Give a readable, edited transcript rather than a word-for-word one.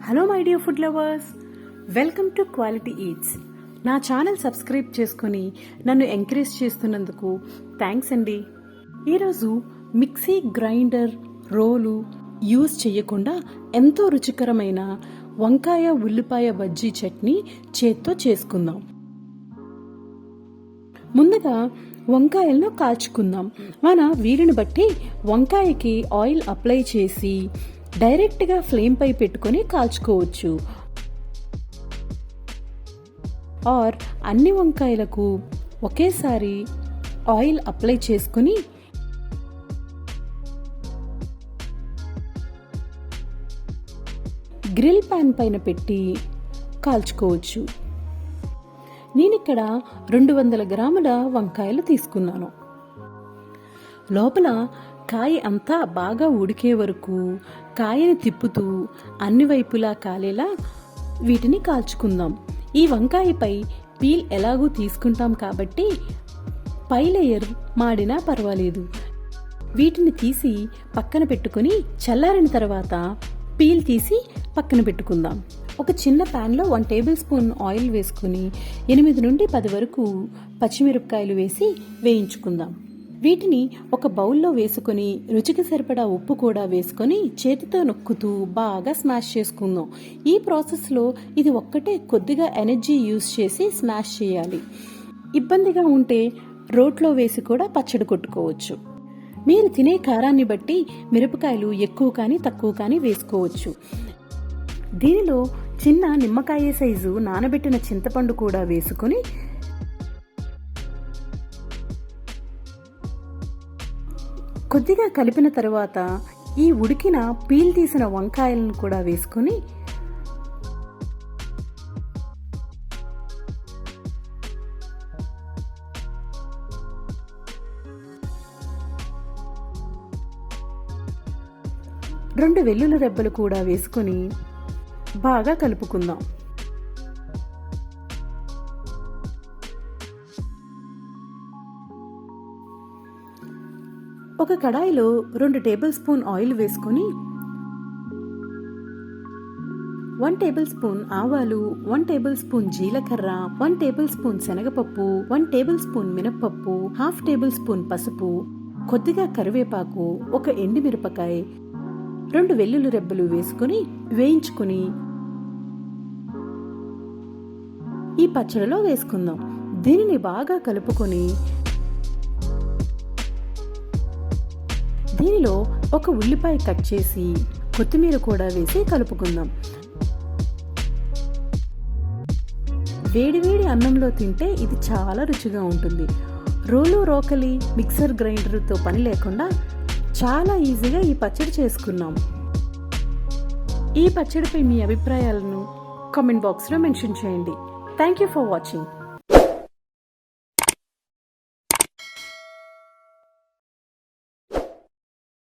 Hello my dear food lovers, welcome to quality eats. నా channel subscribe చేసుకుని నన్ను encourage చేస్తున్నందుకు థ్యాంక్స్ అండి. ఈరోజు మిక్సీ, గ్రైండర్, రోలు యూజ్ చేయకుండా ఎంతో రుచికరమైన వంకాయ ఉల్లిపాయ బజ్జీ చట్నీ చేత్తో చేసుకుందాం. ముందుగా వంకాయలను కాల్చుకుందాం. మన వీలుని బట్టి వంకాయకి ఆయిల్ అప్లై చేసి డైరెక్ట్గా ఫ్లేమ్ పై పెట్టుకొని కాల్చుకోవచ్చు. ఆర్ అన్ని వంకాయలకు ఒకేసారి ఆయిల్ అప్లై చేసుకుని గ్రిల్ ప్యాన్ పైన పెట్టి కాల్చుకోవచ్చు. నేనిక్కడ 200 గ్రాముల వంకాయలు తీసుకున్నాను. లోపల కాయ అంతా బాగా ఉడికే వరకు కాయని తిప్పుతూ అన్ని వైపులా కాలేలా వీటిని కాల్చుకుందాం. ఈ వంకాయపై పీల్ ఎలాగూ తీసుకుంటాం కాబట్టి పై లేయర్ మాడినా పర్వాలేదు. వీటిని తీసి పక్కన పెట్టుకుని చల్లారిన తర్వాత పీల్ తీసి పక్కన పెట్టుకుందాం. ఒక చిన్న ప్యాన్లో 1 టేబుల్ స్పూన్ ఆయిల్ వేసుకుని 8 నుండి 10 వరకు పచ్చిమిరపకాయలు వేసి వేయించుకుందాం. వీటిని ఒక బౌల్లో వేసుకొని రుచికి సరిపడా ఉప్పు కూడా వేసుకొని చేతితో నొక్కుతూ బాగా స్మాష్ చేసుకుందాం. ఈ ప్రాసెస్లో ఇది ఒక్కటే కొద్దిగా ఎనర్జీ యూజ్ చేసి స్మాష్ చేయాలి. ఇబ్బందిగా ఉంటే రోట్లో వేసి కూడా పచ్చడి కొట్టుకోవచ్చు. మీరు తినే కారాన్ని బట్టి మిరపకాయలు ఎక్కువ కానీ తక్కువ కానీ వేసుకోవచ్చు. దీనిలో చిన్న నిమ్మకాయ సైజు నానబెట్టిన చింతపండు కూడా వేసుకొని కొద్దిగా కలిపిన తర్వాత ఈ ఉడికిన పీల్ తీసిన వంకాయలను కూడా వేసుకొని రెండు వెల్లుల్లి రెబ్బలు కూడా వేసుకొని బాగా కలుపుకుందాం. ఒక కడాయిలో 2 టేబుల్ స్పూన్ ఆయిల్ వేసుకొని 1 టేబుల్ స్పూన్ ఆవాలు, 1 టేబుల్ స్పూన్ జీలకర్ర, 1 టేబుల్ స్పూన్ శనగపప్పు, 1 టేబుల్ స్పూన్ మినప్పప్పు, 1/2 టేబుల్ స్పూన్ పసుపు, కొద్దిగా కరివేపాకు, ఒక ఎండుమిరపకాయ, 2 వెల్లుల్లి రెబ్బలు వేసుకుని వేయించుకుని ఈ పచ్చడిలో వేసుకుందాం. దీనిని బాగా కలుపుకొని దీనిలో ఒక ఉల్లిపాయ కట్ చేసి కొత్తిమీర కూడా వేసి కలుపుకుందాం. వేడివేడి అన్నంలో తింటే ఇది చాలా రుచిగా ఉంటుంది. రోలు, రోకలి, మిక్సర్ గ్రైండర్తో పని లేకుండా చాలా ఈజీగా ఈ పచ్చడి చేసుకున్నాం. ఈ పచ్చడిపై మీ అభిప్రాయాలను కామెంట్ బాక్స్లో మెన్షన్ చేయండి. Thank you for watching.